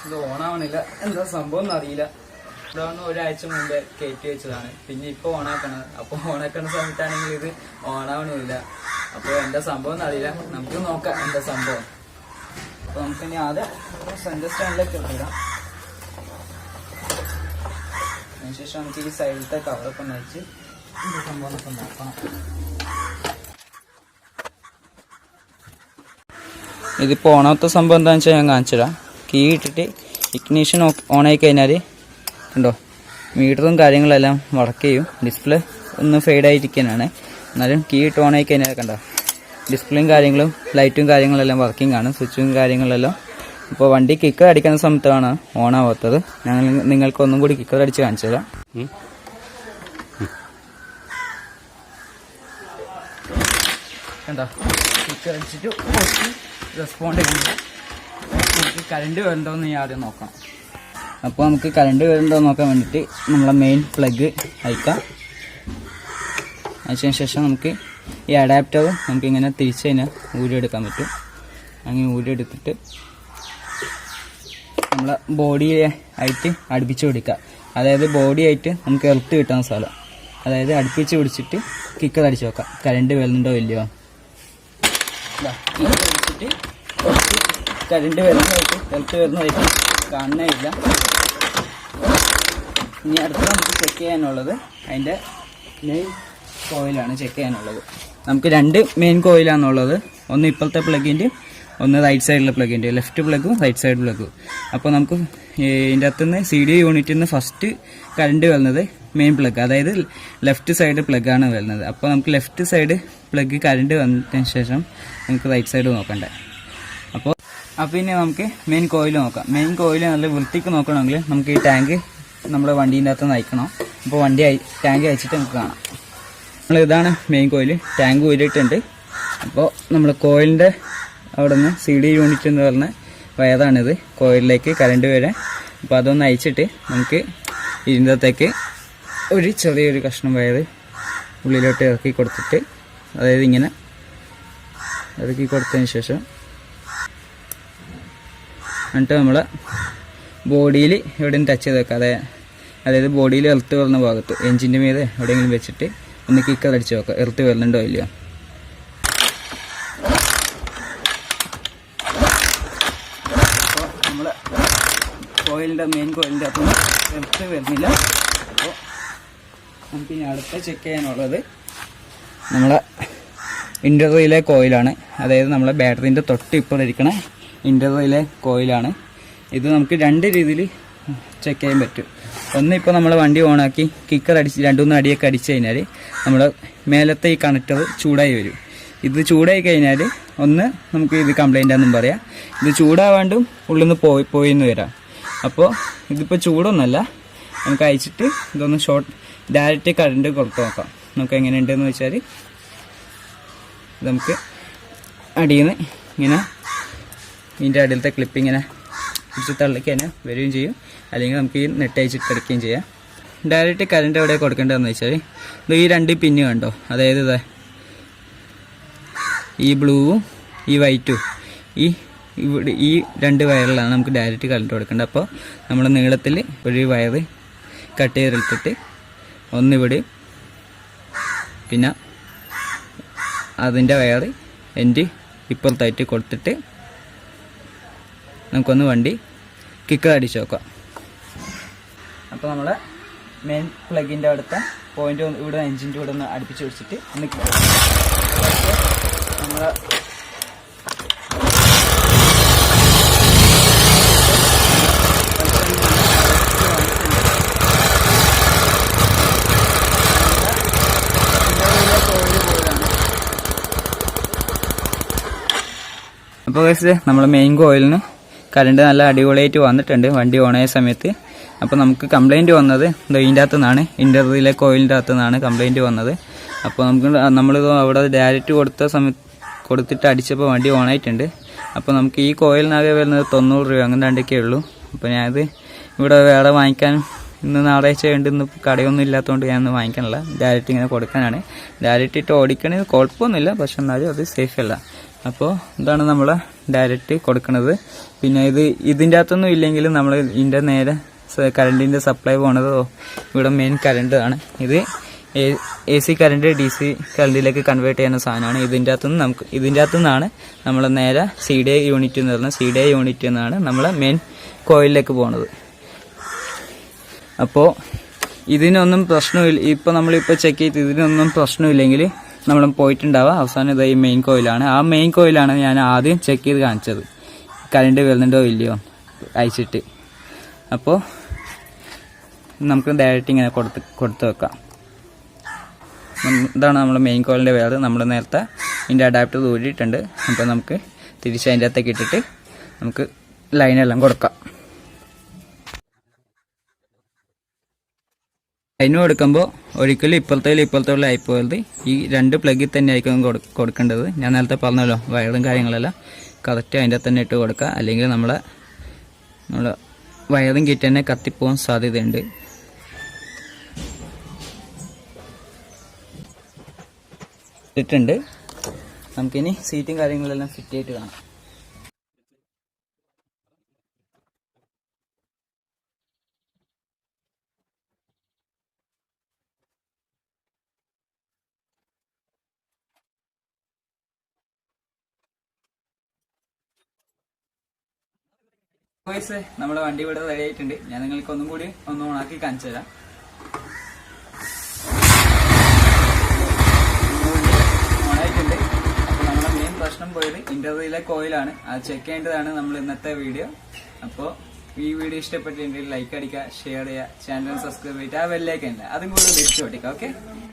ഇത് ഓണാവണില്ല, എന്താ സംഭവം ഒന്നും അറിയില്ല. ഇവിടെയാണ് ഒരാഴ്ച മുമ്പേ കയറ്റി വെച്ചതാണ്, പിന്നെ ഇപ്പൊ ഓണാക്കണത്. അപ്പൊ ഓണാക്കണ സമയത്താണെങ്കിൽ ഇത് ഓണാവണില്ല. അപ്പൊ എന്താ സംഭവം എന്ന് അറിയില്ല, നമുക്ക് നോക്കാം എന്താ സംഭവം. അപ്പൊ നമുക്ക് ഇനി ആദ്യം സെന്റർ സ്റ്റാൻഡിലേക്ക് ഇടാം. അതിനുശേഷം നമുക്ക് ഈ സൈഡിലത്തെ കവറൊക്കെ ഒന്ന് വെച്ച് എന്താ സംഭവം ഒക്കെ നോക്കണം. ഇതിപ്പോ ഓണാവത്തെ സംഭവം എന്താണെന്ന് വെച്ചാൽ ഞാൻ കാണിച്ചുതരാം. കീ ഇട്ടിട്ട് ഇഗ്നീഷൻ ഓൺ ആയി കഴിഞ്ഞാൽ കണ്ടോ മീറ്ററും കാര്യങ്ങളെല്ലാം വർക്ക് ചെയ്യും. ഡിസ്പ്ലേ ഒന്ന് ഫെയ്ഡ് ആയിരിക്കാനാണ്, എന്നാലും കീ ഇട്ട് ഓൺ ആയി കഴിഞ്ഞാൽ കണ്ടോ ഡിസ്പ്ലേയും കാര്യങ്ങളും ലൈറ്റും കാര്യങ്ങളെല്ലാം വർക്കിംഗ് ആണ്, സ്വിച്ചും കാര്യങ്ങളെല്ലാം. ഇപ്പോൾ വണ്ടി കിക്കർ അടിക്കുന്ന സമയത്താണ് ഓൺ ആവാത്തത്. ഞങ്ങൾ നിങ്ങൾക്ക് ഒന്നും കൂടി കിക്കർ അടിച്ച് കാണിച്ചു തരാം. കണ്ടോ കിക്കർ അടിച്ചിട്ട് റെസ്പോണ്ട് ചെയ്യുന്നു. നമുക്ക് കറണ്ട് വരുന്നുണ്ടോയെന്ന് ഞാൻ ആദ്യം നോക്കാം. അപ്പോൾ നമുക്ക് കറണ്ട് വരുന്നുണ്ടോ നോക്കാൻ വേണ്ടിയിട്ട് നമ്മളെ മെയിൻ പ്ലഗ് അയക്കാം. അതിന് ശേഷം നമുക്ക് ഈ അഡാപ്റ്റർ നമുക്കിങ്ങനെ തിരിച്ച് കഴിഞ്ഞാൽ ഊരിയെടുക്കാൻ പറ്റും. അങ്ങനെ ഊരിയെടുത്തിട്ട് നമ്മളെ ബോഡി ആയിട്ട് അടുപ്പിച്ച് പിടിക്കുക. അതായത് ബോഡി ആയിട്ട് നമുക്ക് എർത്ത് കിട്ടുന്ന സ്ഥലം, അതായത് അടുപ്പിച്ച് പിടിച്ചിട്ട് കിക്കർ അടിച്ച് വെക്കാം. കറണ്ട് വരുന്നുണ്ടോ ഇല്ലയോ പിടിച്ചിട്ട് കറണ്ട് വരുന്നതായിട്ട് എർത്ത് വരുന്നതായിട്ട് കാണുന്നില്ല. ഇനി അടുത്ത നമുക്ക് ചെക്ക് ചെയ്യാനുള്ളത് അതിൻ്റെ മെയിൻ കോയിലാണ് ചെക്ക് ചെയ്യാനുള്ളത്. നമുക്ക് രണ്ട് മെയിൻ കോയിലാണുള്ളത്. ഒന്ന് ഇപ്പോഴത്തെ പ്ലഗിൻ്റെ, ഒന്ന് റൈറ്റ് സൈഡിലെ പ്ലഗിൻ്റെ, ലെഫ്റ്റ് പ്ലഗും റൈറ്റ് സൈഡ് പ്ലഗും. അപ്പോൾ നമുക്ക് ഇതിൻ്റെ അകത്തുനിന്ന് CD യൂണിറ്റിൽ നിന്ന് ഫസ്റ്റ് കറണ്ട് വരുന്നത് മെയിൻ പ്ലഗ്, അതായത് ലെഫ്റ്റ് സൈഡ് പ്ലഗാണ് വരുന്നത്. അപ്പോൾ നമുക്ക് ലെഫ്റ്റ് സൈഡ് പ്ലഗ് കറണ്ട് വന്നതിന് ശേഷം നമുക്ക് റൈറ്റ് സൈഡ് നോക്കണ്ടേ. അപ്പോൾ ഇനി നമുക്ക് മെയിൻ കോയിൽ നോക്കാം. മെയിൻ കോയിൽ നല്ല വൃത്തിക്ക് നോക്കണമെങ്കിൽ നമുക്ക് ഈ ടാങ്ക് നമ്മുടെ വണ്ടീൻ്റെ അകത്ത് നയിക്കണം. അപ്പോൾ വണ്ടി ടാങ്ക് അയച്ചിട്ട് നമുക്ക് കാണാം. ഇതാണ് മെയിൻ കോയിൽ, ടാങ്ക് ഊരിയിട്ടുണ്ട്. അപ്പോൾ നമ്മൾ കോയിലിൻ്റെ അവിടെ നിന്ന് CD യൂണിറ്റ് എന്ന് പറഞ്ഞ വയറാണിത്, കോയിലിലേക്ക് കറണ്ട് വരാൻ. അപ്പോൾ അതൊന്ന് അയച്ചിട്ട് നമുക്ക് ഇതിൻ്റെ അകത്തേക്ക് ഒരു ചെറിയൊരു കഷ്ണം വയറ് ഉള്ളിലോട്ട് ഇറക്കി കൊടുത്തിട്ട്, അതായത് ഇങ്ങനെ ഇറക്കി കൊടുത്തതിന് ശേഷം എന്നിട്ട് നമ്മൾ ബോഡിയിൽ എവിടെയും ടച്ച് ചെയ്ത് വെക്കാം. അതായത് ബോഡിയിൽ എർത്ത് വരുന്ന ഭാഗത്ത് എഞ്ചിൻ്റെ മീതെ എവിടെയെങ്കിലും വെച്ചിട്ട് ഒന്ന് കിക്കർ അടിച്ച് വെക്കാം, എർത്ത് വരുന്നുണ്ടോ ഇല്ലയോ. അപ്പോൾ നമ്മൾ മെയിൻ കോയിലിൻ്റെ അകത്തുനിന്ന് എർത്ത് വരുന്നില്ല. അപ്പോൾ നമുക്ക് ഇനി അടുത്ത ചെക്ക് ചെയ്യാനുള്ളത് നമ്മളെ ഇൻ്റർവെയിലെ കോയിലാണ്. അതായത് നമ്മളെ ബാറ്ററീൻ്റെ തൊട്ട് ഇപ്പോൾ ഇരിക്കണ ഇൻ്റർവെയിലെ കോയിലാണ്. ഇത് നമുക്ക് രണ്ട് രീതിയിൽ ചെക്ക് ചെയ്യാൻ പറ്റും. ഒന്ന്, ഇപ്പോൾ നമ്മൾ വണ്ടി ഓണാക്കി കിക്കർ അടിച്ച് 2-3 അടിയൊക്കെ അടിച്ചു കഴിഞ്ഞാൽ നമ്മൾ മേലത്തെ ഈ കണക്ടർ ചൂടായി വരും. ഇത് ചൂടായി കഴിഞ്ഞാൽ ഒന്ന് നമുക്ക് ഇത് കംപ്ലൈൻ്റ് ആണെന്നും പറയാം, ഇത് ചൂടാവാണ്ടും ഉള്ളിൽ നിന്ന് പോയിന്ന് വരാം. അപ്പോൾ ഇതിപ്പോൾ ചൂടൊന്നുമല്ല, നമുക്ക് അയച്ചിട്ട് ഇതൊന്ന് ഡയറക്റ്റ് കറണ്ട് കൊടുത്ത് നോക്കാം. നമുക്ക് എങ്ങനെയുണ്ടെന്ന് വെച്ചാൽ നമുക്ക് അടിയിൽ നിന്ന് ഇങ്ങനെ ഇതിൻ്റെ അടിയിലത്തെ ക്ലിപ്പ് ഇങ്ങനെ പിടിച്ച് തള്ളിക്ക് തന്നെ വരികയും ചെയ്യും, അല്ലെങ്കിൽ നമുക്ക് ഈ നെറ്റ് അയച്ചിട്ട് എടുക്കുകയും ചെയ്യാം. ഡയറക്റ്റ് കറണ്ട് എവിടെ കൊടുക്കേണ്ടതെന്ന് വെച്ചാൽ ഇത് ഈ 2 പിന്ന് കണ്ടോ, അതായത് ഈ ബ്ലൂവും ഈ വൈറ്റും ഇവിടെ ഈ 2 വയറിലാണ് നമുക്ക് ഡയറക്റ്റ് കറണ്ട് കൊടുക്കേണ്ടത്. അപ്പോൾ നമ്മൾ നീളത്തിൽ ഒരു വയറ് കട്ട് ചെയ്തെടുത്തിട്ട് ഒന്നിവിടെ, പിന്നെ അതിൻ്റെ വയറ് എൻ്റെ ഇപ്പുറത്തായിട്ട് കൊടുത്തിട്ട് നമുക്കൊന്ന് വണ്ടി കിക്കർ അടിച്ച് നോക്കാം. അപ്പോൾ നമ്മൾ മെയിൻ പ്ലഗിൻ്റെ അടുത്ത പോയിൻ്റ് ഇവിടെ എഞ്ചിൻ്റെ കൂടെ ഒന്ന് അടുപ്പിച്ച് വെച്ചിട്ട് ഒന്ന് നമ്മൾ അപ്പോൾ നമ്മൾ മെയിൻ കോയിലിന് കറണ്ട് നല്ല അടിപൊളിയായിട്ട് വന്നിട്ടുണ്ട് വണ്ടി ഓണായ സമയത്ത്. അപ്പോൾ നമുക്ക് കംപ്ലൈൻറ്റ് വന്നത് ഇതിൻ്റെ അകത്തു നിന്നാണ്, ഇൻ്റർവ്യൂയിലെ കോയിലിൻ്റെ അകത്തു നിന്നാണ് കംപ്ലൈൻറ്റ് വന്നത്. അപ്പോൾ നമ്മളിത് അവിടെ ഡയറക്റ്റ് കൊടുത്തിട്ട് അടിച്ചപ്പോൾ വണ്ടി ഓണായിട്ടുണ്ട്. അപ്പോൾ നമുക്ക് ഈ കോയിലിനാകെ വരുന്നത് 90 രൂപ അങ്ങനെ രണ്ടൊക്കെ ഉള്ളൂ. അപ്പോൾ ഞാനത് ഇവിടെ വേറെ വാങ്ങിക്കാൻ ഇന്ന് ഞായറാഴ്ച ഉണ്ട്, ഇന്ന് കടയൊന്നും ഇല്ലാത്തതുകൊണ്ട് ഞാനൊന്നും വാങ്ങിക്കാനില്ല. ഡയറക്റ്റ് ഇങ്ങനെ കൊടുക്കാനാണ്. ഡയറക്റ്റ് ഇട്ട് ഓടിക്കണത് കുഴപ്പമൊന്നുമില്ല, പക്ഷെ എന്നാലും അത് സേഫ് അല്ല. അപ്പോൾ ഇതാണ് നമ്മൾ ഡയറക്റ്റ് കൊടുക്കുന്നത്. പിന്നെ ഇതിൻ്റെ അകത്തൊന്നും ഇല്ലെങ്കിലും നമ്മൾ ഇതിൻ്റെ നേരെ കറണ്ടിൻ്റെ സപ്ലൈ പോണതോ ഇവിടെ മെയിൻ കറണ്ട് ആണ്. ഇത് AC കറണ്ട് DC കറണ്ടിലേക്ക് കൺവേർട്ട് ചെയ്യുന്ന സാധനമാണ്. ഇതിൻ്റെ അകത്തുനിന്നാണ് നമ്മൾ നേരെ CDI യൂണിറ്റ് എന്ന് പറഞ്ഞാൽ CDI യൂണിറ്റ് എന്നാണ് നമ്മളെ മെയിൻ കോയിലിലേക്ക് പോണത്. അപ്പോൾ ഇതിനൊന്നും പ്രശ്നമില്ല. ഇപ്പോൾ നമ്മളിപ്പോൾ ചെക്ക് ചെയ്ത് ഇതിനൊന്നും പ്രശ്നമില്ലെങ്കിൽ നമ്മൾ പോയിട്ടുണ്ടാവുക അവസാനം ഇതായി മെയിൻ കോയിലാണ്. ആ മെയിൻ കോയിലാണ് ഞാൻ ആദ്യം ചെക്ക് ചെയ്ത് കാണിച്ചത്, കറണ്ട് വരുന്നുണ്ടോ ഇല്ലയോ അയച്ചിട്ട്. അപ്പോൾ നമുക്ക് ഡയറക്റ്റ് ഇങ്ങനെ കൊടുത്ത് വെക്കാം. ഇതാണ് നമ്മുടെ മെയിൻ കോയിലിൻ്റെ വേറെ. നമ്മൾ നേരത്തെ ഇതിൻ്റെ അഡാപ്റ്റർ ഊരിയിട്ടുണ്ട്. അപ്പോൾ നമുക്ക് തിരിച്ച് അതിൻ്റെ അകത്തേക്ക് ഇട്ടിട്ട് നമുക്ക് ലൈനെല്ലാം കൊടുക്കാം. ലൈന് കൊടുക്കുമ്പോൾ ഒരിക്കലും ഇപ്പുറത്തേലും ആയിപ്പോയത് ഈ 2 പ്ലഗിൽ തന്നെ ആയിരിക്കും കൊടുക്കേണ്ടത്. ഞാൻ നേരത്തെ പറഞ്ഞല്ലോ, വയറും കാര്യങ്ങളെല്ലാം കറക്റ്റ് അതിൻ്റെ തന്നെ ഇട്ട് കൊടുക്കുക. അല്ലെങ്കിൽ നമ്മളെ വയറും കിറ്റ് തന്നെ കത്തിപ്പോകാൻ സാധ്യതയുണ്ട്. ഇട്ടിട്ടുണ്ട്. നമുക്കിനി സീറ്റും കാര്യങ്ങളെല്ലാം ഫിറ്റ് ചെയ്തിട്ട് കാണാം. നമ്മുടെ വണ്ടി ഇവിടെ റെഡി ആയിട്ടുണ്ട്. ഞാൻ നിങ്ങൾക്ക് ഒന്നും കൂടി ഓണാക്കി കാണിച്ചു തരാം. ഓണായിട്ടുണ്ട്. അപ്പോൾ നമ്മുടെ മെയിൻ പ്രശ്നം പോയത് ഇന്റർവ്യൂയിലെ കോയിലാണ്. അത് ചെക്ക് ചെയ്യേണ്ടതാണ് നമ്മൾ ഇന്നത്തെ വീഡിയോ. അപ്പോൾ ഈ വീഡിയോ ഇഷ്ടപ്പെട്ടിട്ടുണ്ടെങ്കിൽ ലൈക്ക് അടിക്കുക, ഷെയർ ചെയ്യുക, ചാനൽ സബ്സ്ക്രൈബ് ചെയ്യുക, ആ ബെല്ലൈക്കൻ അതും കൂടി തിരിച്ചു ഓടിക്കുക. ഓക്കെ.